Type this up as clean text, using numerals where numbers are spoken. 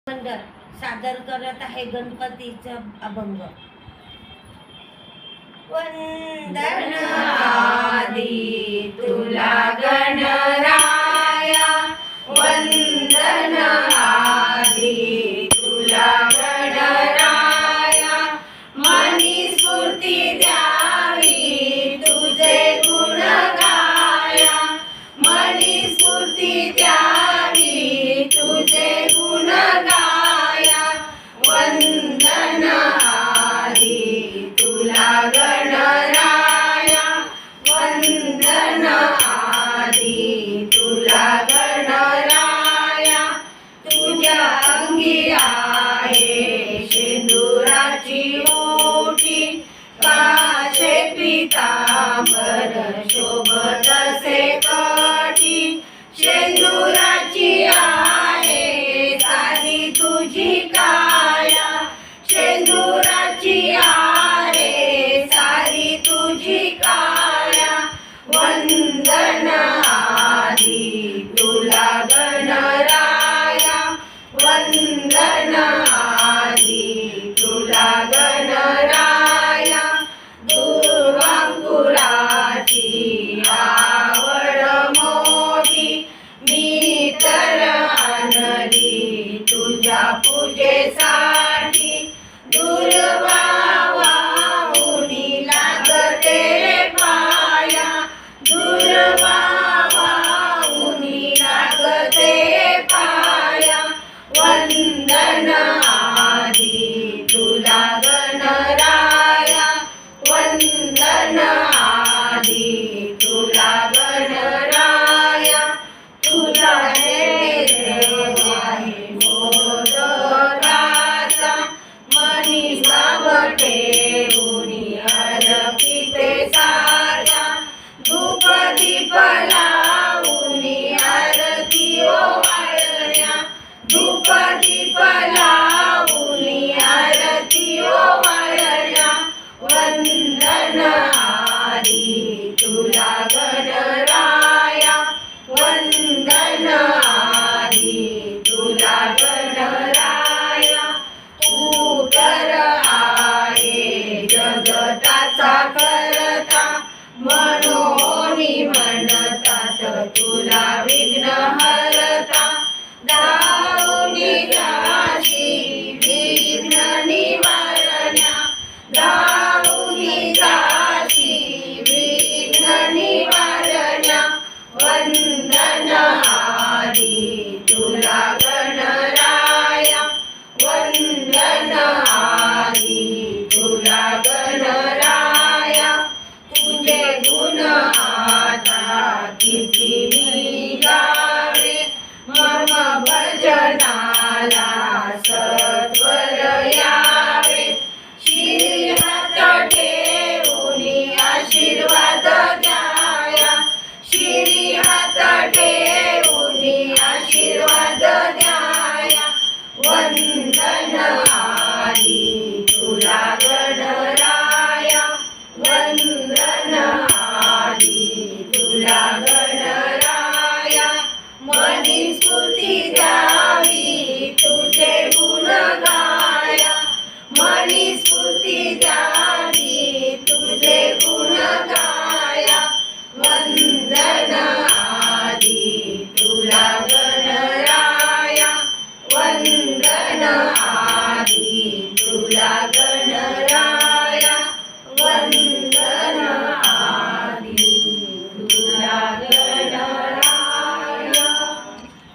मंडळ सादर करत आहे गणपतीचा अभंग। वंदन आदि तुला गणराया, वंदन आदि तुला गणराया, मनी स्फूर्ती द्यावी तुझे गुण गाया, मनी स्फूर्ती द्यावी तुझे गुण गाया, वंदन आदि तुला गणराया, वंदन आदि तुला गणराया, तुझ्या अंगी आहे शेंदुराची ओटी, काशे पीतांबर शोभत असे कटी, शेंदुराची आहे सारी तुझी काया, शेंदुराची आहे सारी तुझी काया, वंदन आदि तुला गणराया, वंदन आदि तुला गणराया, दुर्वांकुराची आवड मोठी, मी तर आणली तुझ्या पूजेसाठी, दुर्वा वाहुनी लागते पाया, दुर्वा वाहुनी लागते पाया, वंदन आदि तुला गणराया, वंदन आदि तुला गणराया, तुला देव आहे मोदकाचा, मनी सावटे उनी अर्पिते साजा, धूप दीप लावूनी आरती ओवाळल्या, धूप दीप लावूनी आरती ओवाळल्या, वंदन आदि तुला गणराया, वंदन आदि तुला गणराया, तू तर आहे जगताचा करता, मनोनी म्हणतात तुला विघ्न हरता, धावूनी जाशी विघ्न निवारण्या, धावूनी जाशी विघ्न निवारण्या, वंदन आदि तुला गणराया, वंदन आदि तुला गणराया, तुझे गुण आता किती मी गावे, मम भजनाला सत्वर यावे, शिरी हात ठेवूनी आशीर्वाद द्याया, शिरी हात ठेवूनी आशीर्वाद द्याया, वंदन आदि तुला गणराया, वंदन आदि तुला गणराया, मनी स्फूर्ती द्यावी तुझे गुण गाया, मनी स्फूर्ती द्यावी तुझे गुण गाया, वंदन आदि तुला गणराया, वंदन आदि तुला गणराया, वंदन